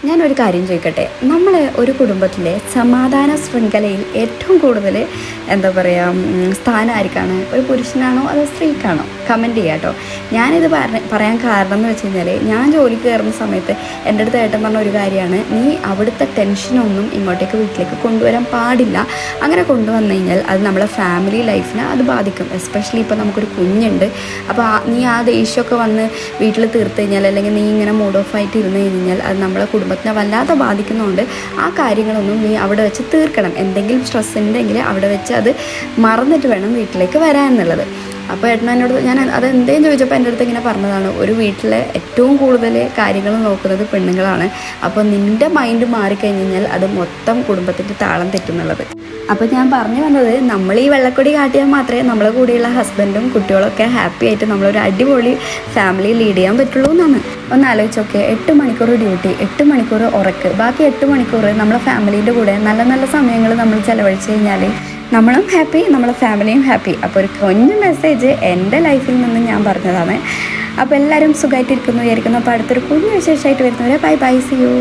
ഞാനൊരു കാര്യം ചോദിക്കട്ടെ, നമ്മൾ ഒരു കുടുംബത്തിലെ സമാധാന ശൃംഖലയിൽ ഏറ്റവും കൂടുതൽ എന്താ പറയുക സ്ഥാനം ആർക്കാണ്? ഒരു പുരുഷനാണോ അതോ സ്ത്രീക്കാണോ? കമൻറ്റ് ചെയ്യാം കേട്ടോ. ഞാനിത് പറയാൻ കാരണം എന്ന് വെച്ച് കഴിഞ്ഞാൽ, ഞാൻ ജോലിക്ക് കയറുന്ന സമയത്ത് എൻ്റെ അടുത്ത് ഏട്ടൻ പറഞ്ഞ ഒരു കാര്യമാണ്, നീ അവിടുത്തെ ടെൻഷനൊന്നും ഇങ്ങോട്ടേക്ക് വീട്ടിലേക്ക് കൊണ്ടുവരാൻ പാടില്ല. അങ്ങനെ കൊണ്ടുവന്നു കഴിഞ്ഞാൽ അത് നമ്മളെ ഫാമിലി ലൈഫിനെ അത് ബാധിക്കും. എസ്പെഷ്യലി ഇപ്പോൾ നമുക്കൊരു കുഞ്ഞുണ്ട്. അപ്പോൾ നീ ആ ദേഷ്യമൊക്കെ വന്ന് വീട്ടിൽ തീർത്ത് കഴിഞ്ഞാൽ, അല്ലെങ്കിൽ നീ ഇങ്ങനെ മൂഡ് ഓഫ് ആയിട്ട് ഇരുന്ന് കഴിഞ്ഞാൽ അത് നമ്മളെ കുടുംബത്തിനെ വല്ലാതെ ബാധിക്കുന്നതുകൊണ്ട് ആ കാര്യങ്ങളൊന്നും നീ അവിടെ വെച്ച് തീർക്കണം. എന്തെങ്കിലും സ്ട്രെസ് ഉണ്ടെങ്കിൽ അവിടെ വെച്ച് അത് മറന്നിട്ട് വേണം വീട്ടിലേക്ക് വരാൻ എന്നുള്ളത്. അപ്പോൾ ഏട്ടൻ എന്നോട്, ഞാൻ അതെന്തേലും ചോദിച്ചപ്പോൾ എൻ്റെ അടുത്ത് ഇങ്ങനെ പറഞ്ഞതാണ്, ഒരു വീട്ടിലെ ഏറ്റവും കൂടുതൽ കാര്യങ്ങൾ നോക്കുന്നത് പെണ്ണുങ്ങളാണ്. അപ്പോൾ നിൻ്റെ മൈൻഡ് മാറിക്കഴിഞ്ഞ് കഴിഞ്ഞാൽ അത് മൊത്തം കുടുംബത്തിൻ്റെ താളം തെറ്റുന്നുള്ളത്. അപ്പോൾ ഞാൻ പറഞ്ഞു വന്നത്, നമ്മൾ ഈ വെള്ളക്കൊടി കാട്ടിയാൽ മാത്രമേ നമ്മളെ കൂടെയുള്ള ഹസ്ബൻഡും കുട്ടികളൊക്കെ ഹാപ്പി ആയിട്ട് നമ്മളൊരു അടിപൊളി ഫാമിലി ലീഡ് ചെയ്യാൻ പറ്റുള്ളൂ എന്നാണ്. ഒന്ന് ആലോചിച്ചൊക്കെ, 8 മണിക്കൂർ ഡ്യൂട്ടി, 8 മണിക്കൂർ ഉറക്ക്, ബാക്കി 8 മണിക്കൂർ നമ്മളെ ഫാമിലീൻ്റെ കൂടെ നല്ല നല്ല സമയങ്ങൾ നമ്മൾ ചിലവഴിച്ച് കഴിഞ്ഞാൽ നമ്മളും ഹാപ്പി, നമ്മളെ ഫാമിലിയും ഹാപ്പി. അപ്പോൾ ഒരു കുഞ്ഞു മെസ്സേജ് എൻ്റെ ലൈഫിൽ നിന്ന് ഞാൻ പറഞ്ഞതാണ്. അപ്പോൾ എല്ലാവരും സുഖമായിട്ടിരിക്കുന്നു വിചാരിക്കുന്നു. അപ്പോൾ അടുത്തൊരു കുഞ്ഞു വിശേഷമായിട്ട് വരുന്നവരെ ബൈ ബൈ, സി യു.